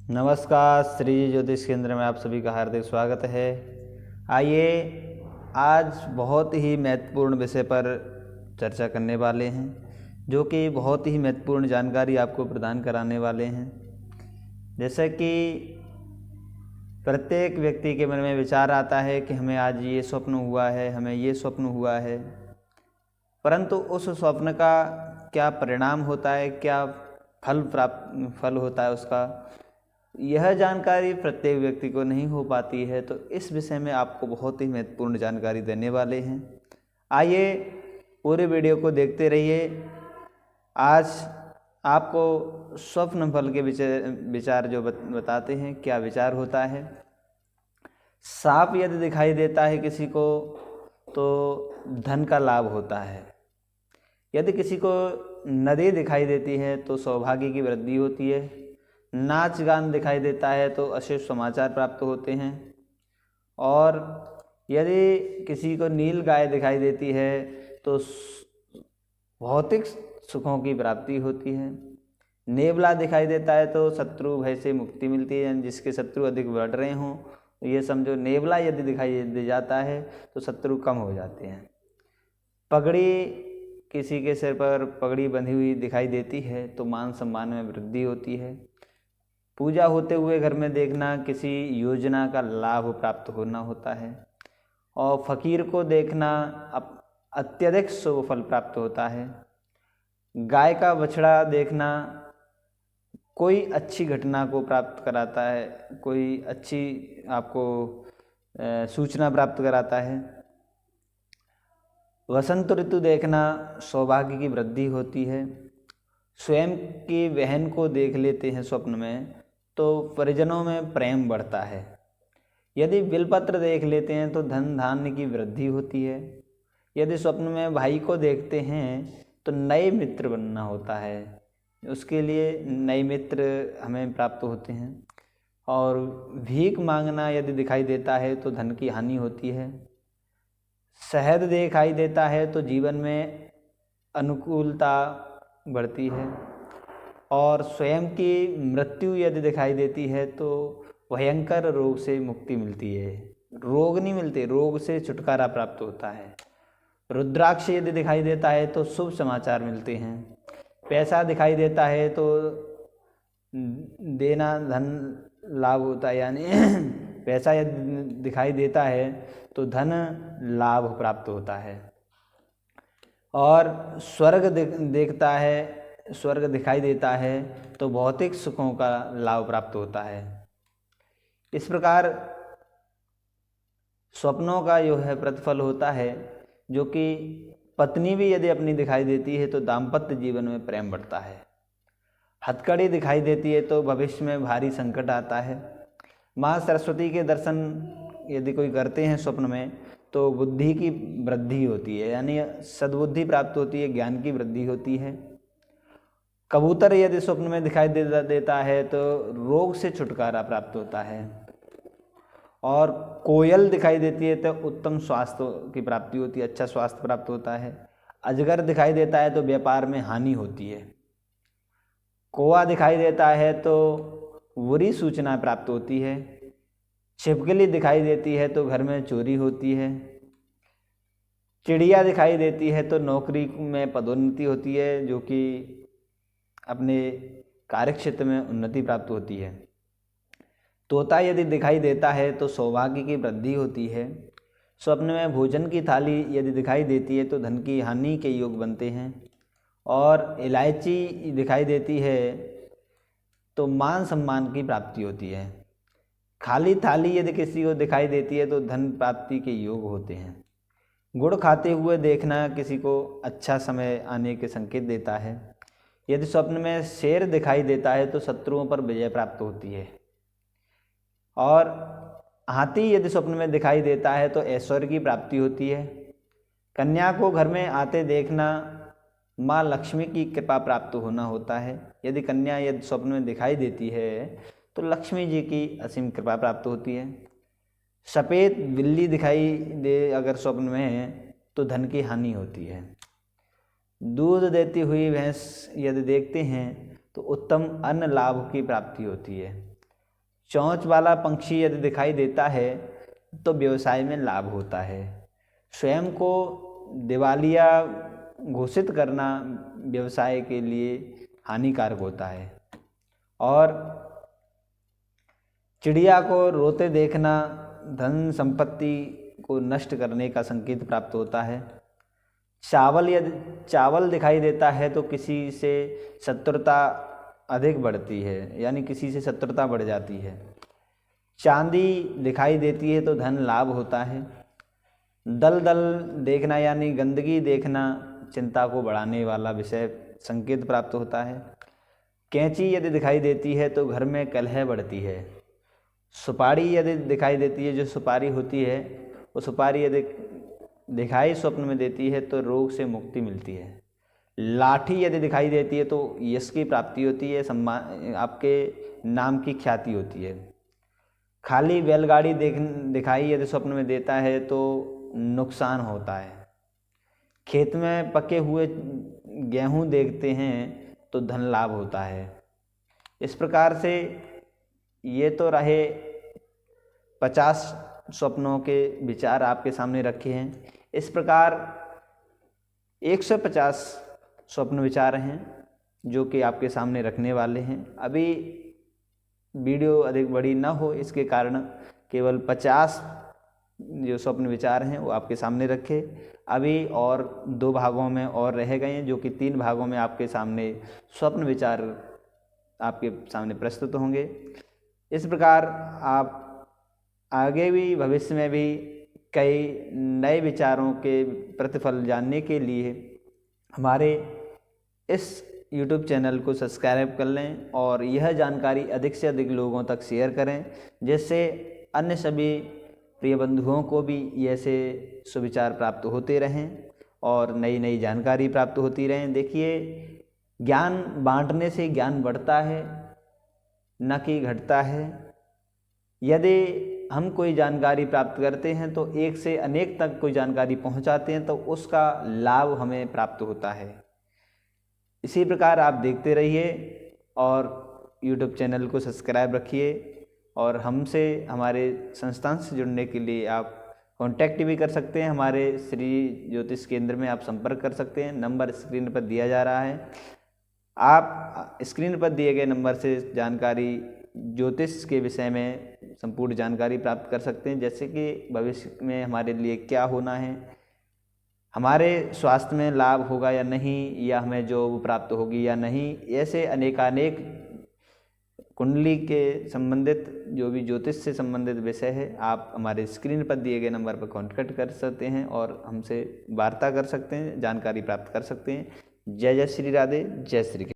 नमस्कार, श्री ज्योतिष केंद्र में आप सभी का हार्दिक स्वागत है। आइए आज बहुत ही महत्वपूर्ण विषय पर चर्चा करने वाले हैं, जो कि बहुत ही महत्वपूर्ण जानकारी आपको प्रदान कराने वाले हैं। जैसे कि प्रत्येक व्यक्ति के मन में विचार आता है कि हमें आज ये स्वप्न हुआ है, हमें ये स्वप्न हुआ है, परंतु उस स्वप्न का क्या परिणाम होता है, क्या फल होता है उसका, यह जानकारी प्रत्येक व्यक्ति को नहीं हो पाती है। तो इस विषय में आपको बहुत ही महत्वपूर्ण जानकारी देने वाले हैं। आइए पूरे वीडियो को देखते रहिए। आज आपको स्वप्न फल के विचार जो बताते हैं, क्या विचार होता है। सांप यदि दिखाई देता है किसी को तो धन का लाभ होता है। यदि किसी को नदी दिखाई देती है तो सौभाग्य की वृद्धि होती है। नाच गान दिखाई देता है तो अशुभ समाचार प्राप्त होते हैं। और यदि किसी को नील गाय दिखाई देती है तो भौतिक सुखों की प्राप्ति होती है। नेवला दिखाई देता है तो शत्रु भय से मुक्ति मिलती है। जिसके शत्रु अधिक बढ़ रहे हों तो ये समझो, नेवला यदि दिखाई दे जाता है तो शत्रु कम हो जाते हैं। पगड़ी, किसी के सिर पर पगड़ी बंधी हुई दिखाई देती है तो मान सम्मान में वृद्धि होती है। पूजा होते हुए घर में देखना किसी योजना का लाभ प्राप्त होना होता है। और फकीर को देखना अत्यधिक शुभ फल प्राप्त होता है। गाय का बछड़ा देखना कोई अच्छी घटना को प्राप्त कराता है, कोई अच्छी आपको सूचना प्राप्त कराता है। वसंत ऋतु देखना सौभाग्य की वृद्धि होती है। स्वयं की बहन को देख लेते हैं स्वप्न में तो परिजनों में प्रेम बढ़ता है। यदि बिलपत्र देख लेते हैं तो धन धान्य की वृद्धि होती है। यदि स्वप्न में भाई को देखते हैं तो नए मित्र बनना होता है, उसके लिए नए मित्र हमें प्राप्त होते हैं। और भीख मांगना यदि दिखाई देता है तो धन की हानि होती है। शहद दिखाई देता है तो जीवन में अनुकूलता बढ़ती है। और स्वयं की मृत्यु यदि दिखाई देती है तो भयंकर रोग से मुक्ति मिलती है। रोग नहीं मिलते, रोग से छुटकारा प्राप्त होता है। रुद्राक्ष यदि दिखाई देता है तो शुभ समाचार मिलते हैं। पैसा दिखाई देता है तो देना धन लाभ होता है, यानी पैसा यदि दिखाई देता है तो धन लाभ प्राप्त होता है। और स्वर्ग देखता है, स्वर्ग दिखाई देता है तो भौतिक सुखों का लाभ प्राप्त होता है। इस प्रकार स्वप्नों का जो है प्रतिफल होता है, जो कि पत्नी भी यदि अपनी दिखाई देती है तो दाम्पत्य जीवन में प्रेम बढ़ता है। हथकड़ी दिखाई देती है तो भविष्य में भारी संकट आता है। माँ सरस्वती के दर्शन यदि कोई करते हैं स्वप्न में तो बुद्धि की वृद्धि होती है, यानी सद्बुद्धि प्राप्त होती है, ज्ञान की वृद्धि होती है। कबूतर यदि स्वप्न में दिखाई देता है तो रोग से छुटकारा प्राप्त होता है। और कोयल दिखाई देती है तो उत्तम स्वास्थ्य की प्राप्ति होती है, अच्छा स्वास्थ्य प्राप्त होता है। अजगर दिखाई देता है तो व्यापार में हानि होती है। कौवा दिखाई देता है तो बुरी सूचना प्राप्त होती है। छिपकली दिखाई देती है तो घर में चोरी होती है। चिड़िया दिखाई देती है तो नौकरी में पदोन्नति होती है, जो कि अपने कार्यक्षेत्र में उन्नति प्राप्त होती है। तोता यदि दिखाई देता है तो सौभाग्य की वृद्धि होती है। स्वप्न में भोजन की थाली यदि दिखाई देती है तो धन की हानि के योग बनते हैं। और इलायची दिखाई देती है तो मान सम्मान की प्राप्ति होती है। खाली थाली यदि किसी को दिखाई देती है तो धन प्राप्ति के योग होते हैं। गुड़ खाते हुए देखना किसी को अच्छा समय आने के संकेत देता है। यदि स्वप्न में शेर दिखाई देता है तो शत्रुओं पर विजय प्राप्त होती है। और हाथी यदि स्वप्न में दिखाई देता है तो ऐश्वर्य की प्राप्ति होती है। कन्या को घर में आते देखना माँ लक्ष्मी की कृपा प्राप्त होना होता है। यदि कन्या यदि स्वप्न में दिखाई देती है तो लक्ष्मी जी की असीम कृपा प्राप्त होती है। सफ़ेद बिल्ली दिखाई दे अगर स्वप्न में तो धन की हानि होती है। दूध देती हुई भैंस यदि देखते हैं तो उत्तम अन्न लाभ की प्राप्ति होती है। चोंच वाला पंक्षी यदि दिखाई देता है तो व्यवसाय में लाभ होता है। स्वयं को दिवालिया घोषित करना व्यवसाय के लिए हानिकारक होता है। और चिड़िया को रोते देखना धन संपत्ति को नष्ट करने का संकेत प्राप्त होता है। यदि चावल दिखाई देता है तो किसी से शत्रुता अधिक बढ़ती है, यानी किसी से शत्रुता बढ़ जाती है। चांदी दिखाई देती है तो धन लाभ होता है। दलदल देखना यानी गंदगी देखना चिंता को बढ़ाने वाला विषय संकेत प्राप्त होता है। कैंची यदि दिखाई देती है तो घर में कलह बढ़ती है। सुपारी यदि दिखाई देती है, जो सुपारी होती है वो सुपारी यदि दिखाई स्वप्न में देती है तो रोग से मुक्ति मिलती है। लाठी यदि दिखाई देती है तो यश की प्राप्ति होती है, सम्मान, आपके नाम की ख्याति होती है। खाली बैलगाड़ी दिखाई यदि स्वप्न में देता है तो नुकसान होता है। खेत में पके हुए गेहूं देखते हैं तो धन लाभ होता है। इस प्रकार से ये तो रहे 50 स्वप्नों के विचार आपके सामने रखे हैं। इस प्रकार 150 स्वप्न विचार हैं जो कि आपके सामने रखने वाले हैं। अभी वीडियो अधिक बड़ी ना हो इसके कारण केवल 50 जो स्वप्न विचार हैं वो आपके सामने रखे। अभी और 2 भागों में और रह गए हैं, जो कि 3 भागों में आपके सामने स्वप्न विचार आपके सामने प्रस्तुत होंगे। इस प्रकार आप आगे भी भविष्य में भी कई नए विचारों के प्रतिफल जानने के लिए हमारे इस YouTube चैनल को सब्सक्राइब कर लें और यह जानकारी अधिक से अधिक लोगों तक शेयर करें, जिससे अन्य सभी प्रिय बंधुओं को भी ऐसे सुविचार प्राप्त होते रहें और नई नई जानकारी प्राप्त होती रहें। देखिए, ज्ञान बांटने से ज्ञान बढ़ता है, न कि घटता है। यदि हम कोई जानकारी प्राप्त करते हैं तो एक से अनेक तक कोई जानकारी पहुंचाते हैं तो उसका लाभ हमें प्राप्त होता है। इसी प्रकार आप देखते रहिए और YouTube चैनल को सब्सक्राइब रखिए और हमसे, हमारे संस्थान से जुड़ने के लिए आप कांटेक्ट भी कर सकते हैं। हमारे श्री ज्योतिष केंद्र में आप संपर्क कर सकते हैं। नंबर स्क्रीन पर दिया जा रहा है। आप स्क्रीन पर दिए गए नंबर से जानकारी ज्योतिष के विषय में संपूर्ण जानकारी प्राप्त कर सकते हैं, जैसे कि भविष्य में हमारे लिए क्या होना है, हमारे स्वास्थ्य में लाभ होगा या नहीं, या हमें जॉब प्राप्त होगी या नहीं। ऐसे अनेकानेक कुंडली के संबंधित जो भी ज्योतिष से संबंधित विषय है, आप हमारे स्क्रीन पर दिए गए नंबर पर कांटेक्ट कर सकते हैं और हमसे वार्ता कर सकते हैं, जानकारी प्राप्त कर सकते हैं। जय जय श्री राधे, जय श्री कृष्ण।